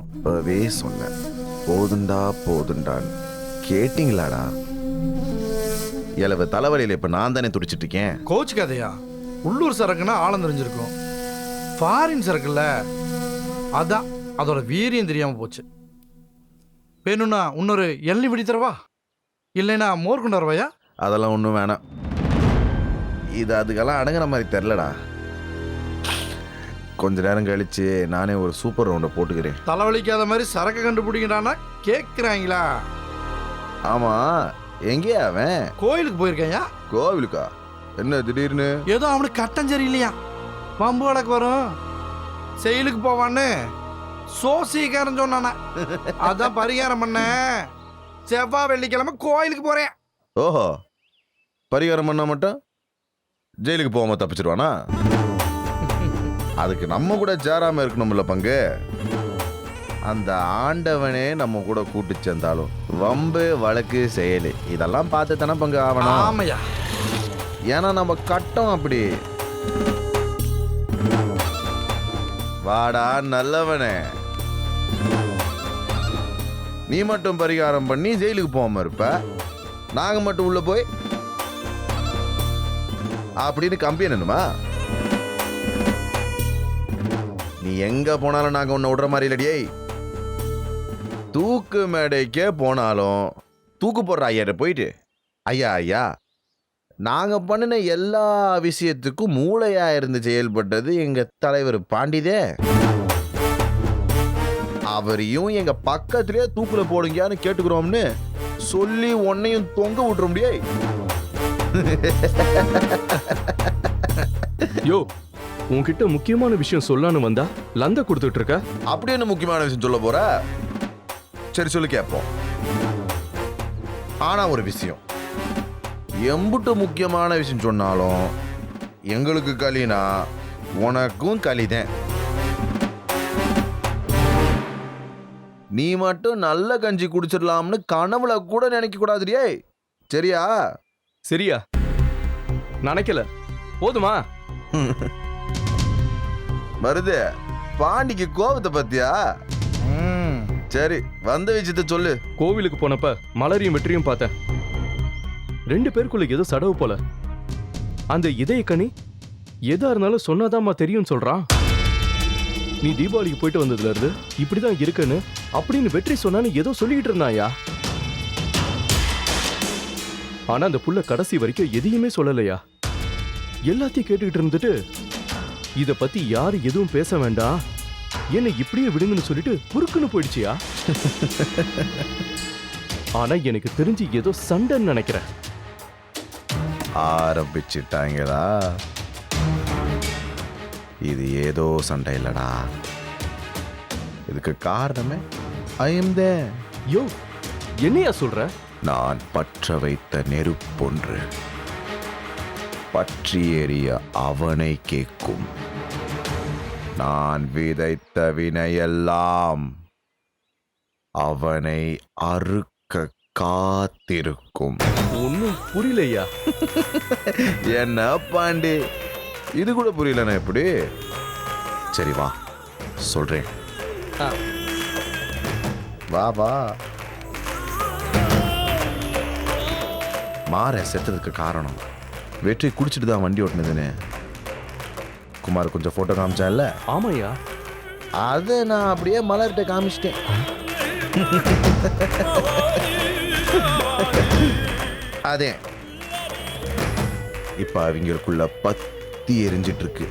அப்பவே சொன்னேன், போதுண்டா போதுண்டான்னு. கேட்டிங்களாடா? எலவு தலைவலியில் இப்போ நான் தானே துடிச்சிட்டு இருக்கேன். கோச் கதையா? உள்ளூர் சரக்குன்னா ஆழம் தெரிஞ்சிருக்கும், ஃபாரின் சரக்குல்ல, அதான் அதோட வீரியம் தெரியாமல் போச்சு. வேணும்னா இன்னொரு எள்ளி விடி தரவா, இல்லைன்னா மோர் கொண்டு வரவையா? அதெல்லாம் ஒன்றும் வேணாம், இது அதுக்கெல்லாம் அடங்குற மாதிரி தெரிலடா. கொஞ்ச நேரம் கழிச்சு நானே ஒரு சூப்பர் ரவுண்டை போட்டுக்கிறேன். தலைவலிக்காத மாதிரி சரக்கு கண்டுபிடிக்கிறான்னா கேட்குறாங்களா? ஆமாம், எங்கேயா அவன்? கோயிலுக்கு போயிருக்கையா? கோவிலுக்கா? என்ன திடீர்னு? ஏதோ அவனுக்கு கட்டம் சரியில்லையா, பம்பு வழக்கு வரும், செயலுக்கு போவான்னு சோசிக்காரன் சொன்னானா, அதான் பரிகாரம் பண்ண. செவ்வாய் வெள்ளிக்கிழமை கோயிலுக்கு போறேன். ஓஹோ, பரிகாரம் பண்ணா மட்டும் ஜெயிலுக்கு போகாம தப்பிச்சிருவானா? அதுக்கு நம்ம கூட சேராம இருக்கணும்ல பங்கு. அந்த ஆண்டவனே நம்ம கூட கூட்டு சேர்ந்தாலும் வம்பு வழக்கு செயலு இதெல்லாம் பார்த்து தானே பங்கு ஆகணும். ஆமையா, ஏன்னா நம்ம கட்டம் அப்படி. வாடா நல்லவனே, நீ மட்டும் பரிகாரம் பண்ணி ஜெயிலுக்கு போகாம இருப்ப, நாங்க மட்டும் உள்ள போய் அப்படின்னு கம்பி என்னமா? நீ எங்க போனாலும் நாங்க உன்னை விடுற மாதிரி இல்லடியே. தூக்கு மேடைக்கே போனாலும் தூக்கு போடுற ஐயா போயிட்டு, ஐயா ஐயா நாங்க பண்ணின எல்லா விஷயத்துக்கும் மூளையா இருந்து செயல்பட்டது எங்க தலைவர் பாண்டிதே. அவரையும் எங்க பக்கத்திலே தூக்குல போடுங்கன்னு கேட்டுக்கிறோம்னு சொல்லி உன்னையும் தொங்க விட்டுற முடியே. யோ, உன்கிட்ட முக்கியமான விஷயம் சொல்லான்னு வந்தா லந்த கொடுத்துட்டு இருக்க. அப்படி என்ன முக்கியமான விஷயம் சொல்ல போற? சரி சொல்லி கேட்போம். ஆனா ஒரு விஷயம், எம்புட்டு முக்கியமான விஷயம் சொன்னாலும் எங்களுக்கு களினா உனக்கும் களிதான். நீ மட்டும் நல்ல கஞ்சி குடிச்சிடலாம்னு கனவுல கூட நினைக்க கூடாதுடியே. சரியா? சரியா? நினைக்கல, போதுமா? மருது, பாண்டிக்கு கோபத்தை பத்தியா? சரி, வந்த விஷயத்த சொல்லு. கோவிலுக்கு போனப்ப மலரையும் வெற்றியும் பார்த்தேன். 2 பேருக்குள்ள ஏதோ சடவு போல. அந்த இதயக்கனி எதா இருந்தாலும் சொன்னாதாம்மா தெரியும் சொல்றான். நீ தீபாவளிக்கு போயிட்டு வந்ததுல இருந்து இப்படிதான் இருக்குன்னு அப்படின்னு வெற்றி சொன்னான்னு ஏதோ சொல்லிட்டு இருந்தாயா. ஆனா அந்த புள்ள கடைசி வரைக்கும் எதையுமே சொல்லலையா. எல்லாத்தையும் கேட்டுக்கிட்டு இருந்துட்டு இத பத்தி யாரு எதுவும் பேச வேண்டாம், என்ன இப்படியே விடுங்கன்னு சொல்லிட்டு குறுக்குன்னு போயிடுச்சியா. ஆனா எனக்கு தெரிஞ்சு ஏதோ சண்டைன்னு நினைக்கிறேன். ஆரம்பிச்சிட்டாங்களா? இது ஏதோ சண்டை இல்லடா, இதுக்கு காரணமே ஐ எம் தேர். யோ, என்னையா சொல்ற? நான் பற்ற வைத்த நெருப்பொன்று பற்றி எறிய அவனை கேட்கும். நான் விதைத்த வினையெல்லாம் அவனை அறுக்க காத்திருக்கும். ஒன்னும் புரியலையா. என்ன பாண்டி, இது கூட புரியலண்ணா எப்படி? சரி வா சொல்றேன். வா வா. மாற செத்ததுக்கு காரணம் வெற்றி குடிச்சிட்டு தான் வண்டி ஓட்டுனதுன்னு குமார் கொஞ்சம் போட்டோ காமிச்சான்ல. ஆமாயா, அதை நான் அப்படியே மலர்கிட்ட காமிச்சிட்டேன். அதே இப்ப அவங்களுக்குள்ள பத்தி எரிஞ்சிட்டு இருக்கு.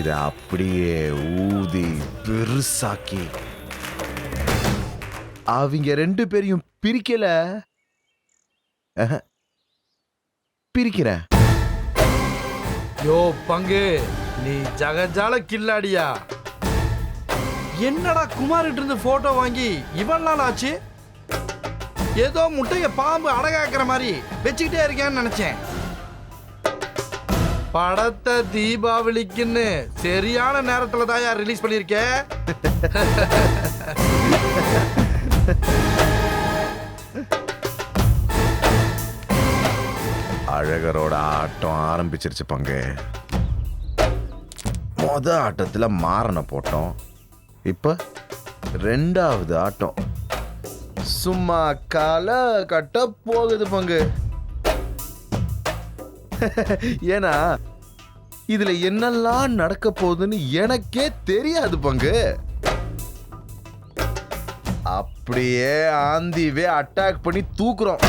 இத அப்படியே ஊதி பெருசாக்கி அவங்க 2 பேரையும் பிரிக்கல, பிரிக்கிறேன். யோ பங்கு, நீ ஜகஜால கில்லாடியா? என்னடா குமார்கிட்ட இருந்து போட்டோ வாங்கி இவ்வளவு நாள் ஆச்சு? ஏதோ முட்டைய பாம்பு அடகாக்குற மாதிரி வச்சுக்கிட்டே இருக்கேன்னு நினைச்சேன். படத்தை தீபாவளிக்குன்னு சரியான நேரத்துல தான் ரிலீஸ் பண்ணிருக்க. அழகரோட ஆட்டம் ஆரம்பிச்சிருச்சு பங்கு. ஆட்டத்தில் மாறனை போட்டோம். இப்போ 2வது ஆட்டம் சும்மா களை கட்ட போகுது பங்கு. ஏன்னா இதுல என்னெல்லாம் நடக்க போகுதுன்னு எனக்கே தெரியாது பங்கு. அப்படியே ஆந்திவே அட்டாக் பண்ணி தூக்குறோம்.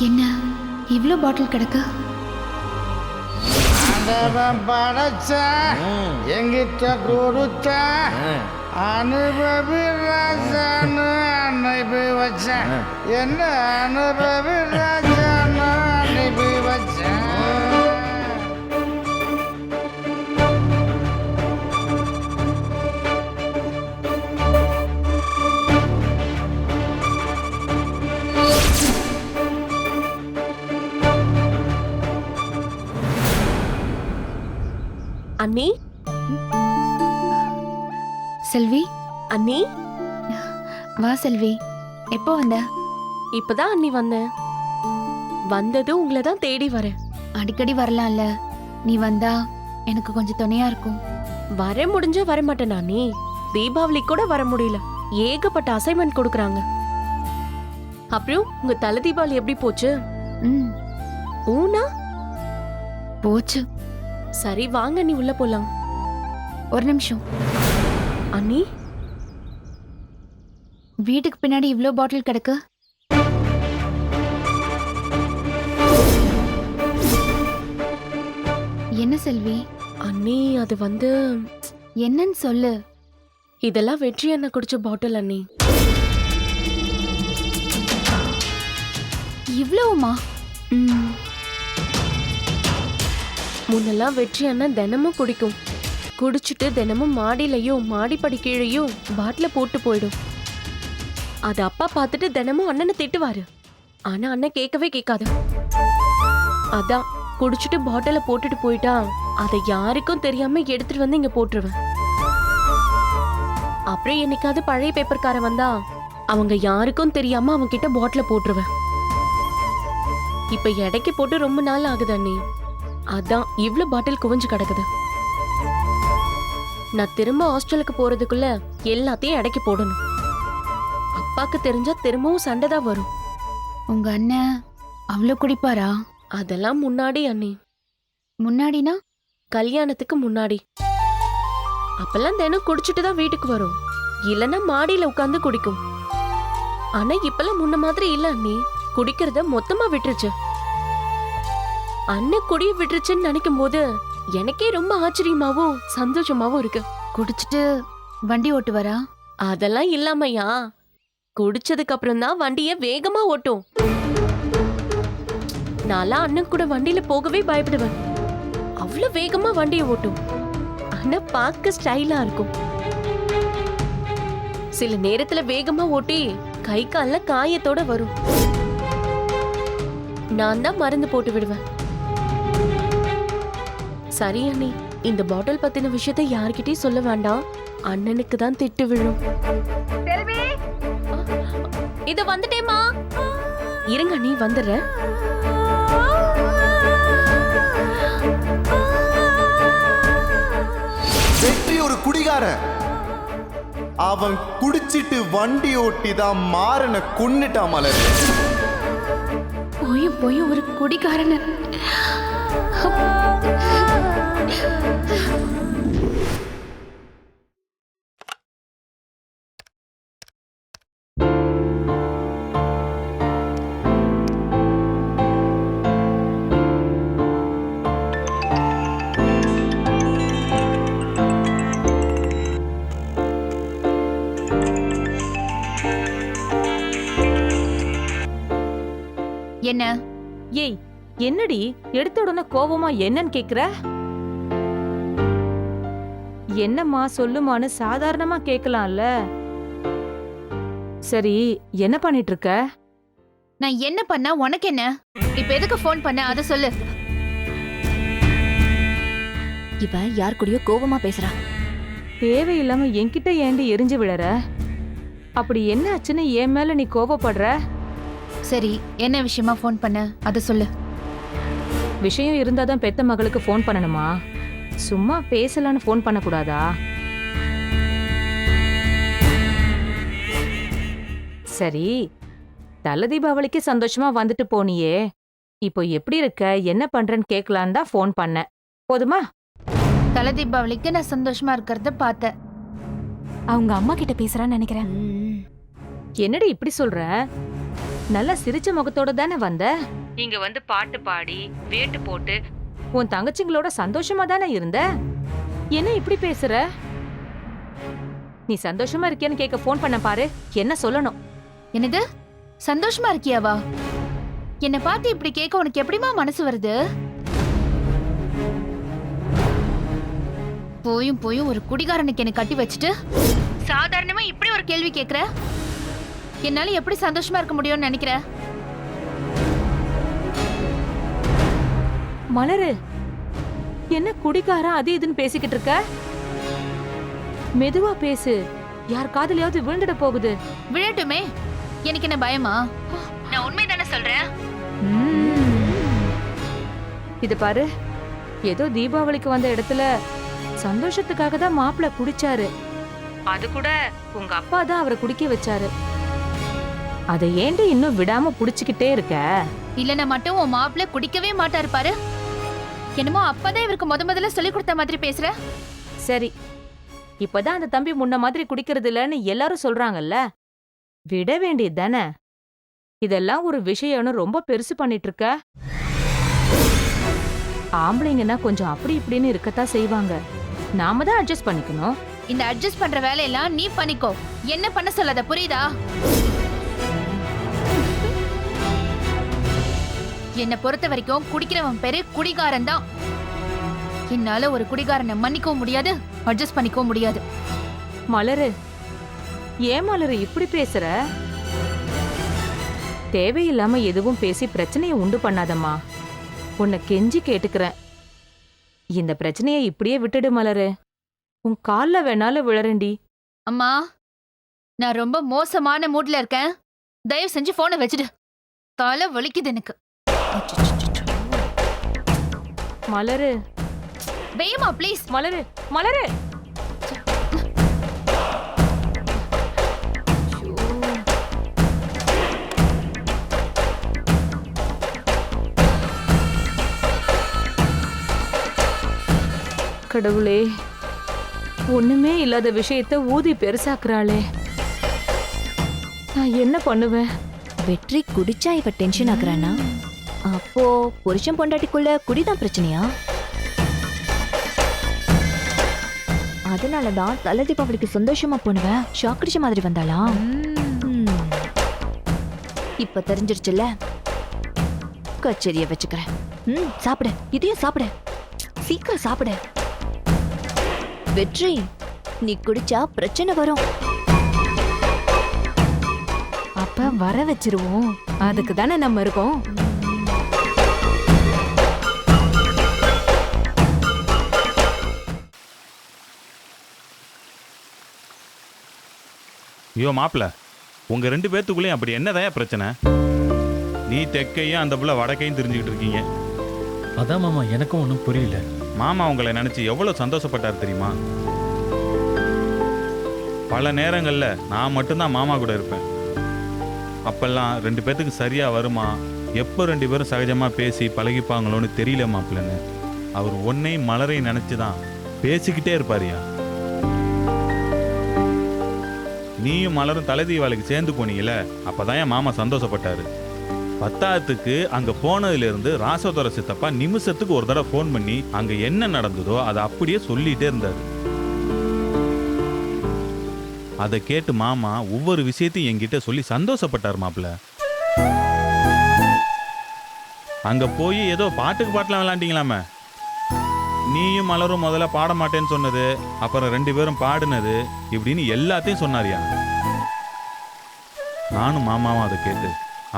என்ன இவ்ளோ பாட்டில் கிடக்கு? படைச்ச எங்கிட்ட கொடுத்த அனுபவி ராஜான்னு அனுப்பி வச்சேன். என்ன அனுபவி ராஜான்னு அனுப்பி வச்சேன். அண்ணி, செல்வி, அண்ணி, வா செல்வி. எப்போ வந்த? இப்பதான் அண்ணி வந்தேன். வந்தது உங்களை தான் தேடி வரேன். அடிக்கடி வரலாம்ல, நீ வந்தா எனக்கு கொஞ்சம் துணையா இருக்கும். வர முடிஞ்சா வர மாட்டேன் அண்ணி. தீபாவளி கூட வர முடியல, ஏகப்பட்ட அசைன்மெண்ட் கொடுக்கறாங்க. அப்புறம் உங்க தலை தீபாவளி எப்படி போச்சு? ம், ஊனா போச்சு. சரி வாங்க நீ உள்ள போலாம். ஒரு நிமிஷம். அண்ணி, வீட்டுக்கு பின்னாடி இவ்ளோ பாட்டில் கிடக்கு. என்ன செல்வி? அண்ணி அது வந்து என்னன்னு சொல்லு. இதெல்லாம் வெற்றி அண்ணன் குடிச்ச பாட்டில் அண்ணி. இவ்ளோவுமா? ம். முன்னெல்லாம் வெற்றி அண்ணன் தினமும் குடிக்கும். குடிச்சிட்டு தினமும் மாடியிலையும் மாடிப்படி கீழையும் பாட்டில போட்டு போயிடும். அது அப்பா பார்த்துட்டு தினமும் அண்ணனை திட்டுவாரு. ஆனா அண்ணன் கேட்கவே கேட்காது. அதான் குடிச்சிட்டு பாட்டில போட்டுட்டு போயிட்டா அதை யாருக்கும் தெரியாம எடுத்துட்டு வந்து இங்க போட்டுருவேன். அப்புறம் என்னைக்காவது பழைய பேப்பர்கார வந்தா அவங்க யாருக்கும் தெரியாம அவங்க கிட்ட பாட்டில போட்டுருவேன். இப்ப எடைக்கு போட்டு ரொம்ப நாள் ஆகுது அண்ணி. அதான் இவ்ளோ பாட்டில் குவிஞ்சு கிடக்குது. நான் திரும்ப ஹாஸ்டலுக்கு போறதுக்குள்ள எல்லாத்தையும் எடைக்கு போடணும். அப்பாக்கு தெரிஞ்சா திரும்பவும் சண்டை தான் வரும். உங்க அண்ணன் அவ்ளோ குடிப்பாரா? அதெல்லாம் முன்னாடி அண்ணி. முன்னாடினா? கல்யாணத்துக்கு முன்னாடி. அப்பெல்லாம் தினம் குடிச்சிட்டு தான் வீட்டுக்கு வரும். இல்லைன்னா மாடியில உட்கார்ந்து குடிக்கும். ஆனா இப்பெல்லாம் முன்ன மாதிரி இல்ல அண்ணி. குடிக்கிறத மொத்தமா விட்டுருச்சு. அண்ணன் குடிய விட்டுருச்சுன்னு நினைக்கும் போது எனக்கே ரொம்ப ஆச்சரியமாவும் சந்தோஷமாவும் இருக்கு. குடிச்சிட்டு வண்டி ஓட்டுவாரா? அதெல்லாம் இல்லாமையா, குடிச்சதுக்கு அப்புறம் தான் வண்டிய வேகமா ஓட்டும். நான்லாம் அண்ணன் கூட வண்டியில போகவே பயப்படுவேன். அவ்வளவு வேகமா வண்டிய ஓட்டும். ஆனா பார்க்க ஸ்டைலா இருக்கும். சில நேரத்துல வேகமா ஓட்டி கை கால்ல காயத்தோட வரும். நான் தான் மருந்து போட்டு விடுவேன். சரி அண்ணி, இந்த பாட்டில் பத்தின விஷயத்தை யார்கிட்டயும் சொல்ல வேண்டாம். அண்ணனுக்கு தான் திட்டு விழும். இத வந்துட்டேமா. இருங்க அண்ணி, வந்துடுறேன். வெற்றி ஒரு குடிகாரன். அவன் குடிச்சிட்டு வண்டி ஓட்டி தான் மாறனை கொன்னுட்டான் மலர். போய் போய் ஒரு குடிகாரன். என்ன? ஏய், என்னடி எடுத்த உடனே கோவமா என்னன்னு கேக்குற? என்னம்மா சொல்லுமான்னு சாதாரணமா கேட்கலாம்ல. சரி, என்ன பண்ணிட்டு இருக்க? நான் என்ன பண்ணா உனக்கு என்ன? இப்ப எதுக்கு ஃபோன் பண்ண அத சொல்லு. இவ யார் கூடயோ கோவமா பேசுறா. தேவையில்லாம என்கிட்ட ஏண்டி எரிஞ்சு விழற? அப்படி என்ன ஆச்சுன்னு என் மேல நீ கோவப்படுற? சரி, என்ன விஷயமா ஃபோன் பண்ண அத சொல்லு. விஷயம் இருந்தாதான் பெத்த மகளுக்கு ஃபோன் பண்ணணுமா? சும்மா பேசலான்னு ஃபோன் பண்ணக்கூடாதா? சரி, தல தீபாவளிக்கு சந்தோஷமா வந்துட்டு போனியே, இப்போ எப்படி இருக்க, என்ன பண்றேன்னு கேட்கலான்னு தான் ஃபோன் பண்ணேன். போதுமா? தல தீபாவளிக்கு நான் சந்தோஷமா இருக்கிறத பார்த்தேன். அவங்க அம்மா கிட்ட பேசுறான்னு நினைக்கிறேன். என்னடி இப்படி சொல்ற? நல்லா சிரிச்ச முகத்தோட தானே வந்த? இங்க வந்து பாட்டு பாடி வேட்டு போட்டு உன் தங்கச்சிங்களோட சந்தோஷமா தானே இருந்த. என்ன இப்படி பேசுற? நீ சந்தோஷமா இருக்கியான்னு கேட்க ஃபோன் பண்ண பாரு. என்ன சொல்லணும்? என்னது? சந்தோஷமா இருக்கியாவா? என்ன பார்த்து இப்படி கேட்க உனக்கு எப்படிமா மனசு வருது? போயும் போயும் ஒரு குடிகாரனுக்கு என்ன கட்டி வச்சுட்டு சாதாரணமா இப்படி ஒரு கேள்வி கேக்குற? என்னால எப்படி சந்தோஷமா இருக்க முடியும்னு நினைக்கிற? மலரு, என்ன குடிகாரன் அது இதுன்னு பேசிக்கிட்டு இருக்க? மெதுவா பேசு, யார் காதுலயாவது விழுந்துட போகுது. விழட்டுமே, எனக்கு என்ன பயமா? நான் உண்மைதானே சொல்றேன். இது பாரு, ஏதோ தீபாவளிக்கு வந்த இடத்துல சந்தோஷத்துக்காக தான் மாப்பிள்ள குடிச்சாரு. அது கூட உங்க அப்பா தான் அவரை குடிக்க வச்சாரு. அதை ஏண்டி இன்னும் விடாம புடிச்சுக்கிட்டே இருக்க? இல்லனா மட்டும் உன் மாப்பிள்ள குடிக்கவே மாட்டாரு பாரு. என்னமோ அப்பதான் இவருக்கு முதல்ல சொல்லி கொடுத்த மாதிரி பேசுற. சரி, இப்பதான் அந்த தம்பி முன்ன மாதிரி குடிக்கிறது இல்லன்னு எல்லாரும் சொல்றாங்கல்ல, விட வேண்டியது தானே. இதெல்லாம் ஒரு விஷயம்னு ரொம்ப பெருசு பண்ணிட்டு இருக்க. ஆம்பளைங்கன்னா கொஞ்சம் அப்படி இப்படின்னு இருக்கத்தான் செய்வாங்க. நாம தான் அட்ஜஸ்ட் பண்ணிக்கணும். இந்த அட்ஜஸ்ட் பண்ற வேலையெல்லாம் நீ பண்ணிக்கோ, என்ன பண்ண சொல்லாத, புரியுதா? என்ன பொறுத்த வரைக்கும் குடிக்கிறவன் பேரு குடிகாரன் தான். என்னால ஒரு குடிகாரனை மன்னிக்கவும் முடியாது, அட்ஜஸ்ட் பண்ணிக்கவும் முடியாது. மலரு, ஏன் மலரு இப்படி பேசுற? தேவையில்லாம எதுவும் பேசி பிரச்சனையை உண்டு பண்ணாதம்மா. உன்னை கெஞ்சி கேட்டுக்கிறேன். இந்த பிரச்சனையை இப்படியே விட்டுடு மலரு. உன் கால்ல வேணாலும் விழறேண்டி. அம்மா, நான் ரொம்ப மோசமான மூட்ல இருக்கேன். தயவு செஞ்சு போனை வச்சுடு. தலை வலிக்குது எனக்கு. மலரு, வெய்யம்மா ப்ளீஸ். மலரு, மலரு. கடவுளே, ஒண்ணுமே இல்லாத விஷயத்த ஊதி பெருசாக்குறாளே. நான் என்ன பண்ணுவேன்? வெற்றி குடிச்சா இவ டென்ஷன் ஆகுறானா? அப்போ புருஷன் பொண்டாட்டிக்குள்ள குடிதான் பிரச்சனையா? அதனாலதான் தல தீபாவளிக்கு சந்தோஷமா போனவ ஷாக் அடிச்ச மாதிரி வந்தாளா? இப்ப தெரிஞ்சிருச்சுல்ல, கச்சேரிய வச்சுக்கிறேன். சாப்பிடு, இதையும் சாப்பிடு, சீக்கிரம் சாப்பிடு. வெற்றி, நீ குடிச்சா பிரச்சனை வரும். அப்ப வர வச்சிருவோம். அதுக்கு தானே நம்ம இருக்கோம். ஐயோ மாப்பிள்ள, உங்க 2 பேத்துக்குள்ளேயும் அப்படி என்னதான் பிரச்சனை? நீ தெற்கையும் அந்த புள்ள வடக்கையும் தெரிஞ்சுக்கிட்டு இருக்கீங்க. அதான் மாமா, எனக்கும் ஒன்றும் புரியல. மாமா உங்களை நினைச்சு எவ்வளவு சந்தோஷப்பட்டார் தெரியுமா? பல நேரங்கள்ல நான் மட்டும்தான் மாமா கூட இருப்பேன். அப்பெல்லாம் 2 பேத்துக்கு சரியா வருமா, எப்போ 2 பேரும் சகஜமா பேசி பழகிப்பாங்களோன்னு தெரியல மாப்பிள்ளன்னு. அவர் ஒன்னையும் மலரையும் நினைச்சுதான் பேசிக்கிட்டே இருப்பாரியா. நீயும் மலரும் தலை தீபாவளிக்கு சேர்ந்து போனீங்கல்ல, அப்பதான் என் மாமா சந்தோஷப்பட்டாரு. 10ஆத்துக்கு அங்க போனதுல இருந்து ராசோதர சித்தப்பா நிமிஷத்துக்கு ஒரு தடவை ஃபோன் பண்ணி அங்க என்ன நடந்ததோ அதை அப்படியே சொல்லிட்டே இருந்தாரு. அதை கேட்டு மாமா ஒவ்வொரு விஷயத்தையும் என்கிட்ட சொல்லி சந்தோஷப்பட்டார் மாப்பிள்ள. அங்க போய் ஏதோ பாட்டுக்கு பாட்டெலாம் விளாண்டிங்களாமே. நீயும் மலரும் முதல்ல பாட மாட்டேன்னு சொன்னது, அப்புறம் 2 பேரும் பாடினது, இப்படின்னு எல்லாத்தையும் சொன்னாரியா. நானும் மாமாவும் அதை கேட்டு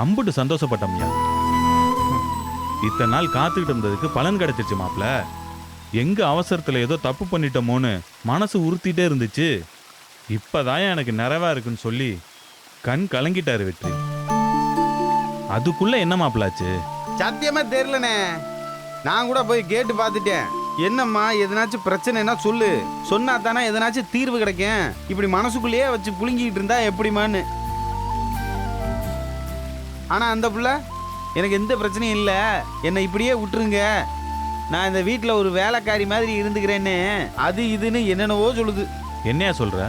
அம்புட்டு சந்தோஷப்பட்டோம்யா. இத்தனை நாள் காத்துக்கிட்டு இருந்ததுக்கு பலன் கிடைச்சிருச்சு மாப்பிள்ள. எங்க அவசரத்துல ஏதோ தப்பு பண்ணிட்டோமோன்னு மனசு உறுத்திட்டே இருந்துச்சு. இப்பதான் எனக்கு நிறைவா இருக்குன்னு சொல்லி கண் கலங்கிட்டாரு வெற்றி. அதுக்குள்ள என்ன மாப்பிள்ளாச்சு? சத்தியமா தெரியலண்ணே. நான் கூட போய் கேட்டு பார்த்துட்டேன். என்னம்மா எதனாச்சும் பிரச்சனைனா சொல்லு, சொன்னா தானே எதனாச்சும் தீர்வு கிடைக்கும். இப்படி மனசுக்குள்ளேயே வச்சு புழுங்கிட்டு இருந்தா எப்படிமான்னு. ஆனா அந்த புள்ள எனக்கு எந்த பிரச்சனையும் இல்லை, என்னை இப்படியே விட்டுருங்க, நான் இந்த வீட்டில் ஒரு வேலைக்காரி மாதிரி இருந்துக்கிறேன்னு அது இதுன்னு என்னென்னவோ சொல்லுது. என்னையா சொல்ற?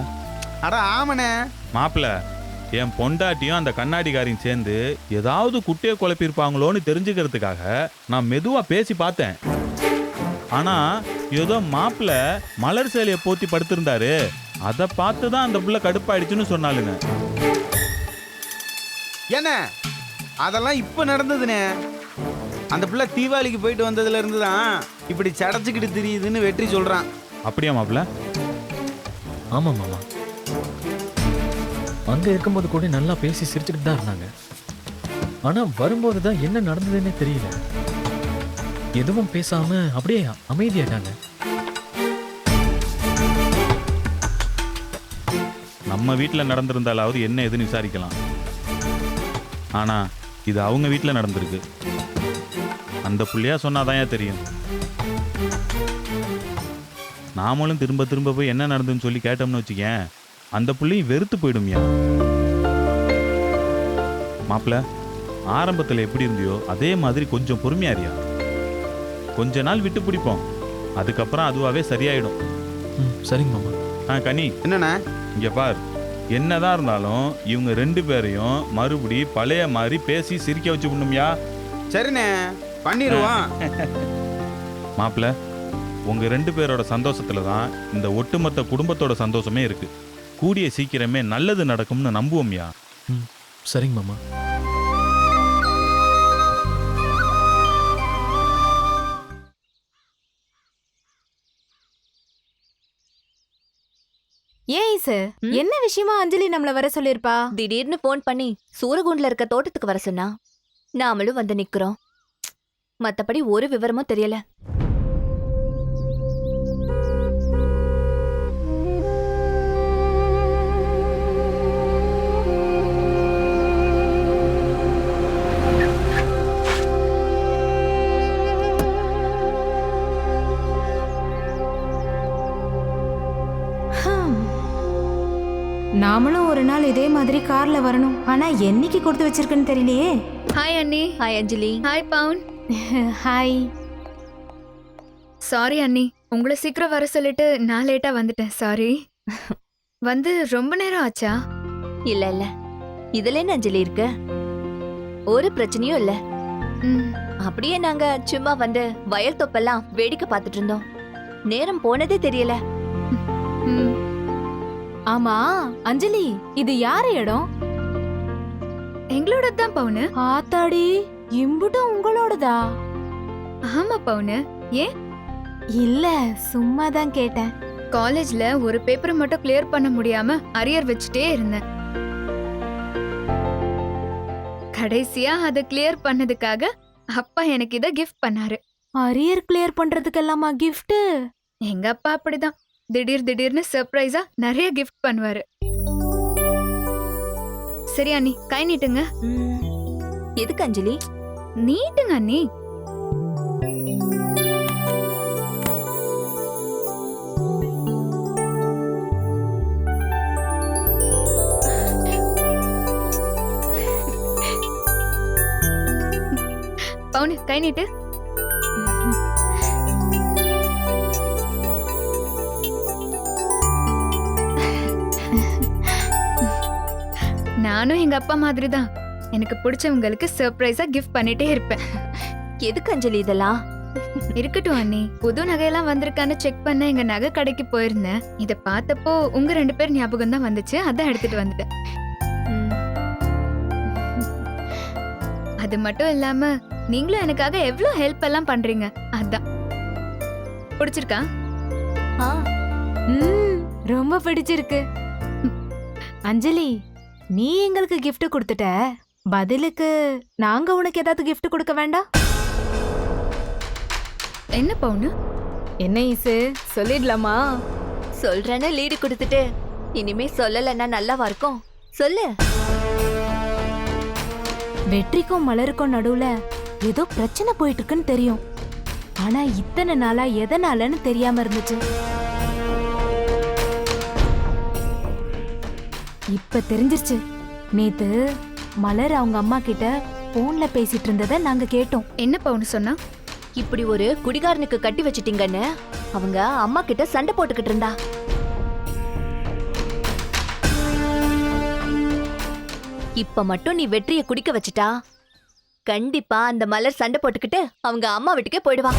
அட ஆமண்ணே. மாப்பிள்ள, என் பொண்டாட்டியும் அந்த கண்ணாடிக்காரையும் சேர்ந்து ஏதாவது குட்டையை குழப்பியிருப்பாங்களோன்னு தெரிஞ்சுக்கிறதுக்காக நான் மெதுவா பேசி பார்த்தேன். ஆனா ஏதோ மாப்பிள்ள மலர் சேலையை போத்தி படுத்திருந்தாரு, அதை பார்த்து தான் அந்த புள்ள கடுப்பாயிடுச்சுன்னு சொன்னாலுங்க. என்ன அதெல்லாம் இப்ப நடந்ததுண்ணே. அந்த பிள்ளை தீபாவளிக்கு போயிட்டு வந்ததுல இருந்து தான் இப்படி சடைச்சுக்கிட்டு தெரியுதுன்னு வெற்றி சொல்றான். அப்படியா மாப்பிள்ள? ஆமா மாமா, அங்க இருக்கும்போது கூட நல்லா பேசி சிரிச்சுட்டு தான் இருந்தாங்க. ஆனா வரும்போது தான் என்ன நடந்ததுன்னே தெரியல. எதுவும் பேசாம அப்படியே அமைதியாட்டாங்க. நம்ம வீட்டில் நடந்திருந்தாலாவது என்ன எதுன்னு விசாரிக்கலாம். ஆனா இது அவங்க வீட்டில் நடந்திருக்கு. அந்த புள்ளையா சொன்னாதான் ஏன் தெரியும். நாமளும் திரும்ப திரும்ப போய் என்ன நடந்துன்னு சொல்லி கேட்டோம்னு வச்சுக்கேன், அந்த புள்ளையும் வெறுத்து போயிடும்யா. மாப்பிள்ள, ஆரம்பத்தில் எப்படி இருந்தியோ அதே மாதிரி கொஞ்சம் பொறுமையாரியா. கொஞ்ச நாள் விட்டு பிடிப்போம், அதுக்கப்புறம் அதுவாகவே சரியாயிடும். சரிங்க மாமா. கனி, என்னண்ணா இங்க பார், என்னதான் இருந்தாலும் இவங்க 2 பேரையும் மறுபடி பழைய மாதிரி பேசி சிரிக்க வச்சு விடணும்யா. சரிண்ணே, பண்ணிடுவான். மாப்பிள்ள, உங்க 2 பேரோட சந்தோஷத்துல தான் இந்த ஒட்டுமொத்த குடும்பத்தோட சந்தோஷமே இருக்கு. கூடிய சீக்கிரமே நல்லது நடக்கும்னு நம்புவோம்யா. சரிங்க மாமா. ஏன் சார், என்ன விஷயமா அஞ்சலி நம்மள வர சொல்லிருப்பா? திடீர்னு போன் பண்ணி சூரகுண்ட்ல இருக்க தோட்டத்துக்கு வர சொன்னா. நாமளும் வந்து நிக்கிறோம். மத்தபடி ஒரு விவரமும் தெரியல. நாமளும் ஒரு நாள் இதே மாதிரி கார்ல வரணும். ஆனா என்னைக்கு கொடுத்து வச்சிருக்குன்னு தெரியலையே. ஹாய் அண்ணி. ஹாய் அஞ்சலி. ஹாய் பவுன். ஹாய். சாரி அண்ணி, உங்களை சீக்கிரம் வர சொல்லிட்டு நான் லேட்டா வந்துட்டேன். சாரி. வந்து ரொம்ப நேரம் ஆச்சா? இல்ல இல்ல, இதுல என்ன அஞ்சலி இருக்கு? ஒரு பிரச்சனையும் இல்ல. அப்படியே நாங்க சும்மா வந்து வயல் தொப்பெல்லாம் வேடிக்கை பார்த்துட்டு இருந்தோம். நேரம் போனதே தெரியல. ஆமா அஞ்சலி, இது யாரு இடம்? எங்களோட தான் பவுனு. ஆத்தாடி, இம்புட்டும் உங்களோடதா? ஆமா பவுனு. ஏன்? இல்ல, சும்மா தான் கேட்டேன். காலேஜ்ல ஒரு பேப்பர் மட்டும் கிளியர் பண்ண முடியாம அரியர் வச்சுட்டே இருந்தேன். கடைசியா அதை கிளியர் பண்ணதுக்காக அப்பா எனக்கு இத கிஃப்ட் பண்ணாரு. அரியர் கிளியர் பண்றதுக்கெல்லாமா கிஃப்ட்? எங்க அப்பா அப்படிதான், திடீர்னு சர்ப்ரைஸா நிறைய கிஃப்ட் பண்ணுவாரு. சரி அண்ணி, கை நீட்டுங்க. எதுக்கு அஞ்சலி? நீட்டுங்க அண்ணி. பவுனு, கை நீட்டு. நானும் எங்க அப்பா மாதிரி தான் எனக்கு பிடிச்சவங்களுக்கு சர்ப்ரைஸா கிஃப்ட் பண்ணிட்டே இருப்பேன். எதுக்கு அஞ்சலி இதெல்லாம்? இருக்கட்டும் அண்ணி, புது நகையெல்லாம் வந்திருக்கான்னு செக் பண்ண எங்க நகை கடைக்கு போயிருந்தேன். இத பார்த்தப்போ உங்க 2 பேர் ஞாபகம் தான் வந்துச்சு, அதான் எடுத்துட்டு வந்துட்டேன். அது மட்டும் இல்லாம நீங்களும் எனக்காக எவ்வளவு ஹெல்ப் எல்லாம் பண்றீங்க, அதான். பிடிச்சிருக்கா? ரொம்ப பிடிச்சிருக்கு. அஞ்சலி, நீ எங்களுக்கு gift கொடுத்துட்ட, பதிலுக்கு நாங்க உனக்கு ஏதாவது gift கொடுக்க வேண்டாம்? என்ன பவுனு? என்ன ஈசு, சொல்லிடலாமா? சொல்றேன்னு லீடு கொடுத்துட்டு இனிமே சொல்லலைன்னா நல்லாவா இருக்கும்? சொல்லு. வெற்றிக்கும் மலருக்கும் நடுவுல ஏதோ பிரச்சனை போயிட்டு இருக்குன்னு தெரியும். ஆனா இத்தனை நாளா எதனாலன்னு தெரியாம இருந்துச்சு. இப்ப தெரிஞ்சிருச்சு. நேத்து மலர் அவங்க அம்மா கிட்ட போன்ல பேசிட்டு இருந்ததை நாங்க கேட்டோம். என்ன பவுனு சொன்னா? இப்படி ஒரு குடிகாரனுக்கு கட்டி வச்சிட்டீங்கன்னு அவங்க அம்மா கிட்ட சண்டை போட்டுக்கிட்டு இருந்தா. இப்ப மட்டும் நீ வெற்றியை குடிக்க வச்சிட்டா கண்டிப்பா அந்த மலர் சண்டை போட்டுக்கிட்டு அவங்க அம்மா வீட்டுக்கே போயிடுவா.